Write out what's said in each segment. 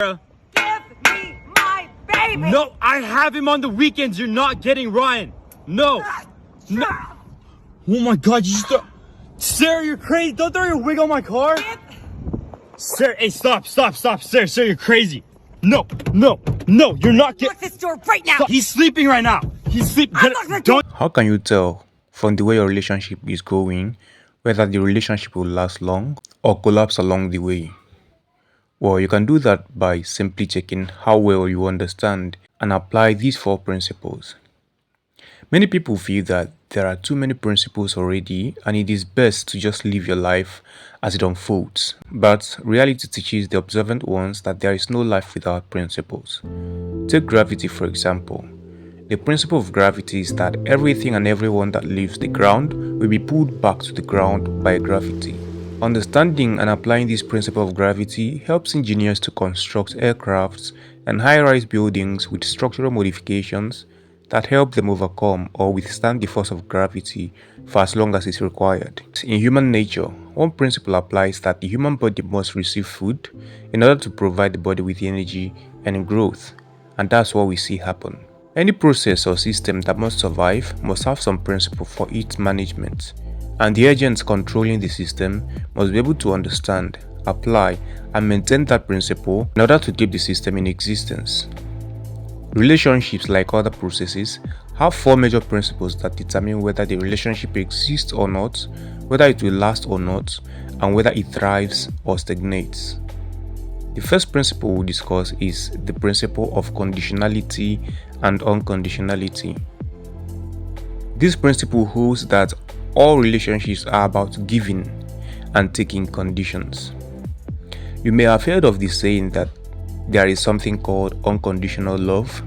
Give me my baby! No, I have him on the weekends. You're not getting Ryan. No. No. Oh my God, you just throw... Sarah, you're crazy. Don't throw your wig on my car. Sarah, hey, stop. Sarah, you're crazy. No, you're not getting... Lock this door right now! He's sleeping right now. He's sleeping. Don't... How can you tell from the way your relationship is going whether the relationship will last long or collapse along the way? Well, you can do that by simply checking how well you understand and apply these 4 principles. Many people feel that there are too many principles already and it is best to just live your life as it unfolds. But reality teaches the observant ones that there is no life without principles. Take gravity for example. The principle of gravity is that everything and everyone that leaves the ground will be pulled back to the ground by gravity. Understanding and applying this principle of gravity helps engineers to construct aircrafts and high-rise buildings with structural modifications that help them overcome or withstand the force of gravity for as long as is required. In human nature, one principle applies that the human body must receive food in order to provide the body with energy and growth, and that's what we see happen. Any process or system that must survive must have some principle for its management, and the agents controlling the system must be able to understand, apply, and maintain that principle in order to keep the system in existence. Relationships, like other processes, have 4 major principles that determine whether the relationship exists or not, whether it will last or not, and whether it thrives or stagnates. The first principle we'll discuss is the principle of conditionality and unconditionality. This principle holds that all relationships are about giving and taking conditions. You may have heard of the saying that there is something called unconditional love,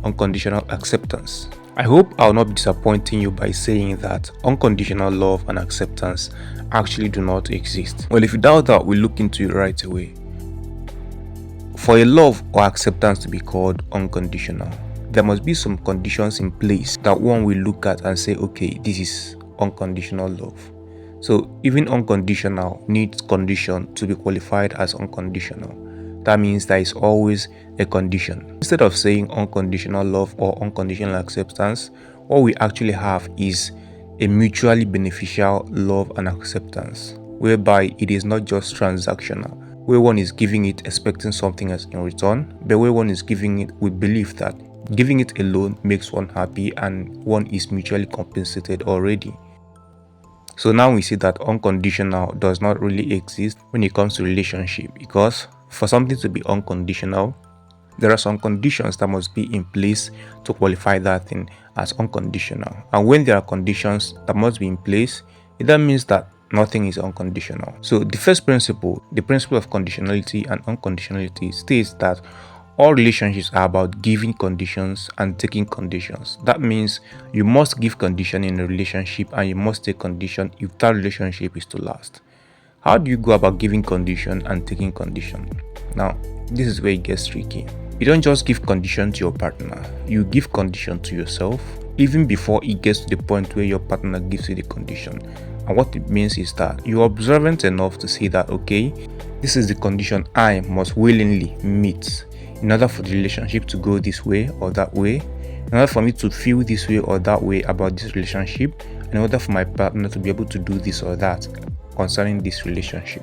unconditional acceptance. I hope I'll not be disappointing you by saying that unconditional love and acceptance actually do not exist. Well, if you doubt that, we'll look into it right away. For a love or acceptance to be called unconditional, there must be some conditions in place that one will look at and say, okay, this is unconditional love. So even unconditional needs condition to be qualified as unconditional. That means there is always a condition. Instead of saying unconditional love or unconditional acceptance, what we actually have is a mutually beneficial love and acceptance, whereby it is not just transactional, where one is giving it expecting something else in return, but where one is giving it with belief that giving it alone makes one happy and one is mutually compensated already. So now we see that unconditional does not really exist when it comes to relationship, because for something to be unconditional, there are some conditions that must be in place to qualify that thing as unconditional. And when there are conditions that must be in place, that means that nothing is unconditional. So the first principle, the principle of conditionality and unconditionality, states that all relationships are about giving conditions and taking conditions. That means you must give condition in a relationship and you must take condition if that relationship is to last. How do you go about giving condition and taking condition? Now, this is where it gets tricky. You don't just give condition to your partner, you give condition to yourself even before it gets to the point where your partner gives you the condition. And what it means is that you're observant enough to see that, okay, this is the condition I must willingly meet in order for the relationship to go this way or that way, in order for me to feel this way or that way about this relationship, in order for my partner to be able to do this or that concerning this relationship.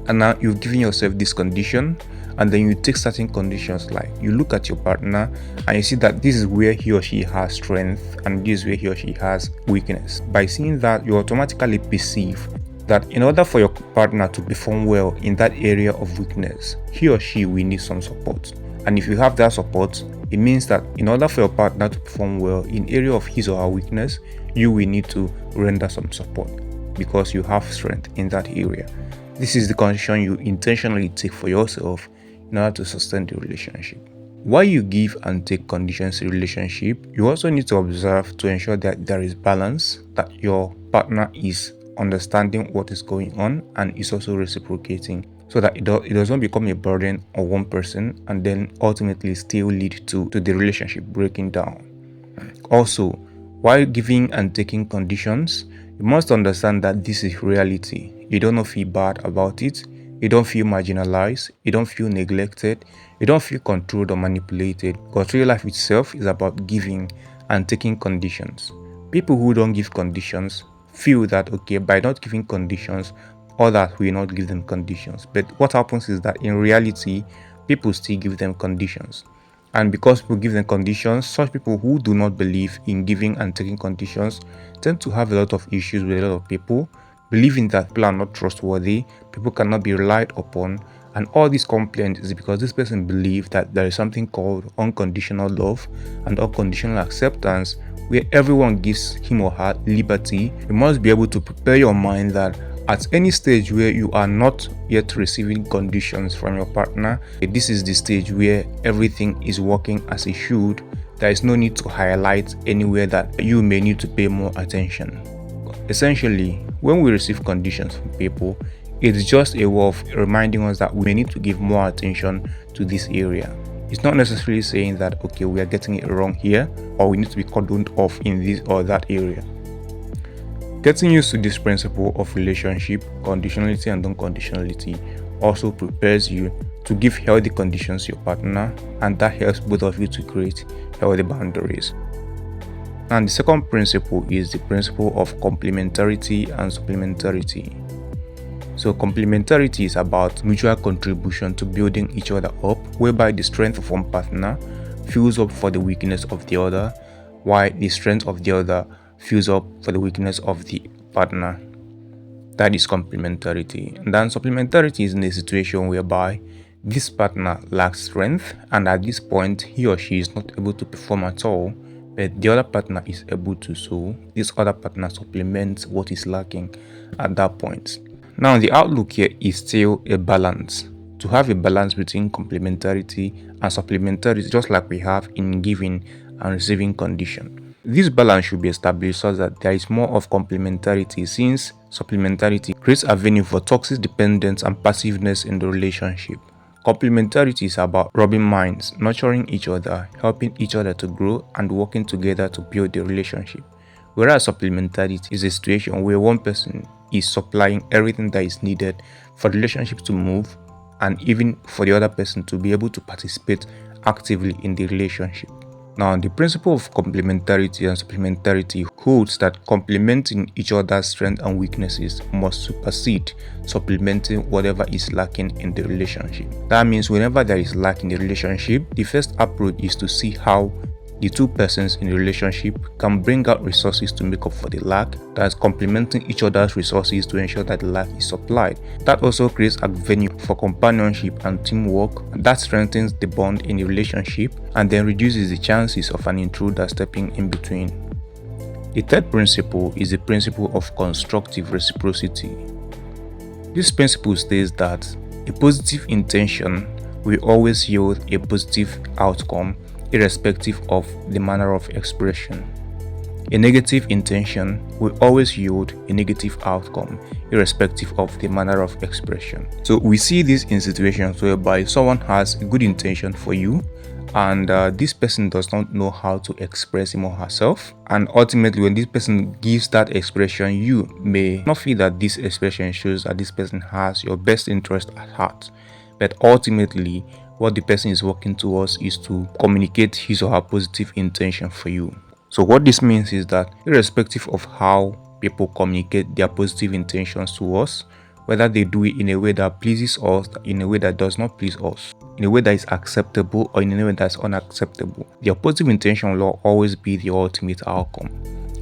And now you've given yourself this condition, and then you take certain conditions, like you look at your partner and you see that this is where he or she has strength and this is where he or she has weakness. By seeing that, you automatically perceive that in order for your partner to perform well in that area of weakness, he or she will need some support. And if you have that support, it means that in order for your partner to perform well in area of his or her weakness, you will need to render some support because you have strength in that area. This is the condition you intentionally take for yourself in order to sustain the relationship. While you give and take conditions in a relationship, you also need to observe to ensure that there is balance, that your partner is understanding what is going on and is also reciprocating, so that it does not become a burden on one person and then ultimately still lead to the relationship breaking down. Also, while giving and taking conditions, you must understand that this is reality. You don't feel bad about it. You don't feel marginalized, you don't feel neglected, you don't feel controlled or manipulated, because real life itself is about giving and taking conditions. People who don't give conditions feel that, okay, by not giving conditions, others will not give them conditions. But what happens is that in reality, people still give them conditions. And because people give them conditions, such people who do not believe in giving and taking conditions tend to have a lot of issues with a lot of people, believing that people are not trustworthy, people cannot be relied upon, and all these complaints is because this person believes that there is something called unconditional love and unconditional acceptance, where everyone gives him or her liberty. You must be able to prepare your mind that at any stage where you are not yet receiving conditions from your partner, this is the stage where everything is working as it should. There is no need to highlight anywhere that you may need to pay more attention. Essentially, when we receive conditions from people, it's just a way of reminding us that we may need to give more attention to this area. It's not necessarily saying that, okay, we are getting it wrong here, or we need to be cordoned off in this or that area. Getting used to this principle of relationship, conditionality and unconditionality, also prepares you to give healthy conditions to your partner, and that helps both of you to create healthy boundaries. And the second principle is the principle of complementarity and supplementarity. So complementarity is about mutual contribution to building each other up, whereby the strength of one partner fills up for the weakness of the other, while the strength of the other fills up for the weakness of the partner. That is complementarity. And then supplementarity is in a situation whereby this partner lacks strength, and at this point he or she is not able to perform at all, but the other partner is able to, so this other partner supplements what is lacking at that point. Now the outlook here is still a balance. To have a balance between complementarity and supplementarity, just like we have in giving and receiving condition. This balance should be established so that there is more of complementarity, since supplementarity creates a venue for toxic dependence and passiveness in the relationship. Complementarity is about rubbing minds, nurturing each other, helping each other to grow, and working together to build the relationship. Whereas supplementarity is a situation where one person is supplying everything that is needed for the relationship to move, and even for the other person to be able to participate actively in the relationship. Now, the principle of complementarity and supplementarity holds that complementing each other's strengths and weaknesses must supersede supplementing whatever is lacking in the relationship. That means whenever there is lack in the relationship, the first approach is to see how the two persons in the relationship can bring out resources to make up for the lack, that's complementing each other's resources to ensure that the lack is supplied. That also creates a venue for companionship and teamwork, that strengthens the bond in the relationship and then reduces the chances of an intruder stepping in between. The third principle is the principle of constructive reciprocity. This principle states that a positive intention will always yield a positive outcome, irrespective of the manner of expression. A negative intention will always yield a negative outcome, irrespective of the manner of expression. So we see this in situations whereby someone has a good intention for you, and this person does not know how to express him or herself, and ultimately when this person gives that expression, you may not feel that this expression shows that this person has your best interest at heart, but ultimately what the person is working towards is to communicate his or her positive intention for you. So what this means is that irrespective of how people communicate their positive intentions to us, whether they do it in a way that pleases us, in a way that does not please us, in a way that is acceptable, or in a way that's unacceptable, their positive intention will always be the ultimate outcome.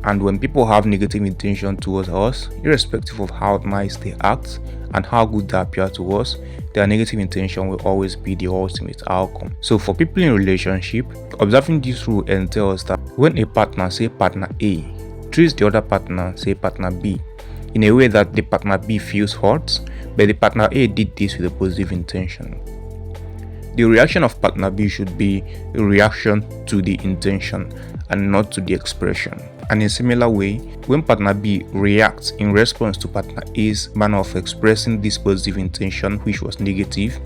And when people have negative intention towards us, irrespective of how nice they act and how good they appear to us, their negative intention will always be the ultimate outcome. So for people in relationship, observing this rule entails that when a partner, say partner A, treats the other partner, say partner B, in a way that the partner B feels hurt, but the partner A did this with a positive intention, the reaction of partner B should be a reaction to the intention and not to the expression. And in a similar way, when partner B reacts in response to partner A's manner of expressing this positive intention, which was negative,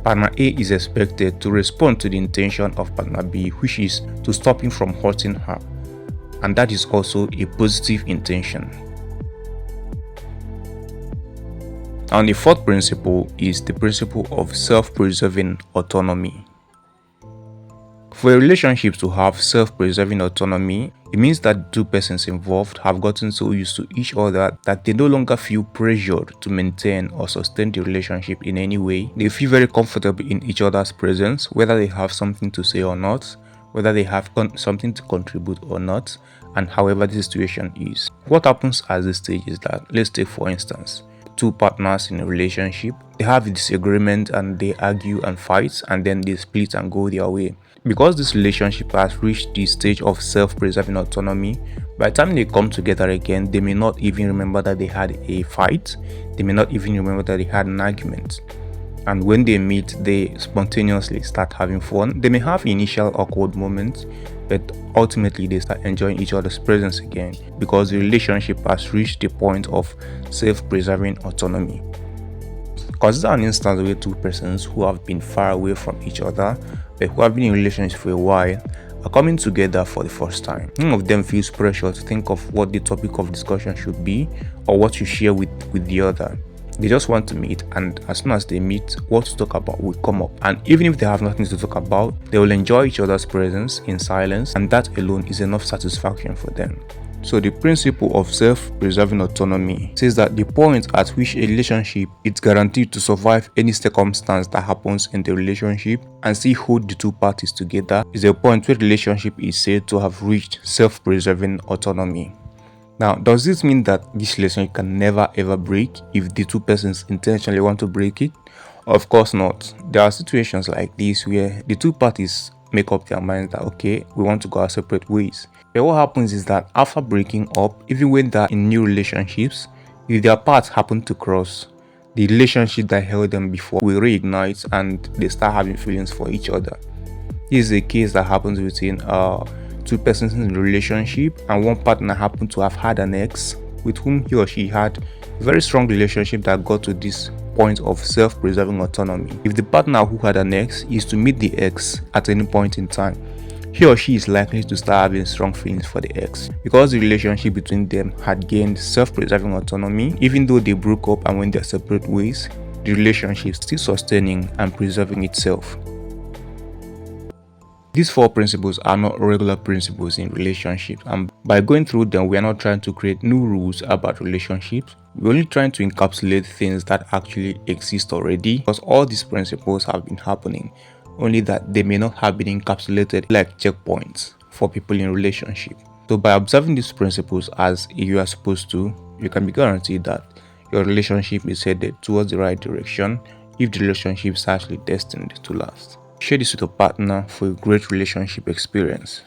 partner A is expected to respond to the intention of partner B, which is to stop him from hurting her. And that is also a positive intention. And the fourth principle is the principle of self-preserving autonomy. For a relationship to have self-preserving autonomy, it means that the two persons involved have gotten so used to each other that they no longer feel pressured to maintain or sustain the relationship in any way. They feel very comfortable in each other's presence, whether they have something to say or not, whether they have something to contribute or not, and however the situation is. What happens at this stage is that, let's take for instance, two partners in a relationship, they have a disagreement and they argue and fight, and then they split and go their way. Because this relationship has reached the stage of self-preserving autonomy, by the time they come together again, they may not even remember that they had a fight, they may not even remember that they had an argument. And when they meet, they spontaneously start having fun. They may have initial awkward moments, but ultimately they start enjoying each other's presence again because the relationship has reached the point of self-preserving autonomy. Consider an instance where two persons who have been far away from each other but who have been in relationships for a while are coming together for the first time. None of them feels pressure to think of what the topic of discussion should be or what to share with the other. They just want to meet, and as soon as they meet, what to talk about will come up. And even if they have nothing to talk about, they will enjoy each other's presence in silence, and that alone is enough satisfaction for them. So the principle of self-preserving autonomy says that the point at which a relationship is guaranteed to survive any circumstance that happens in the relationship and still hold the two parties together is a point where the relationship is said to have reached self-preserving autonomy. Now, does this mean that this relationship can never ever break if the two persons intentionally want to break it? Of course not. There are situations like this where the two parties make up their minds that okay, we want to go our separate ways. But what happens is that after breaking up, even when they're in new relationships, if their paths happen to cross, the relationship that held them before will reignite and they start having feelings for each other. This is a case that happens between two persons in a relationship, and one partner happened to have had an ex with whom he or she had a very strong relationship that got to this point of self-preserving autonomy. If the partner who had an ex is to meet the ex at any point in time, he or she is likely to start having strong feelings for the ex because the relationship between them had gained self-preserving autonomy. Even though they broke up and went their separate ways, the relationship is still sustaining and preserving itself. These four principles are not regular principles in relationships, and by going through them, we are not trying to create new rules about relationships. We're only trying to encapsulate things that actually exist already, because all these principles have been happening, only that they may not have been encapsulated like checkpoints for people in relationship. So by observing these principles as you are supposed to, you can be guaranteed that your relationship is headed towards the right direction if the relationship is actually destined to last. Share this with your partner for a great relationship experience.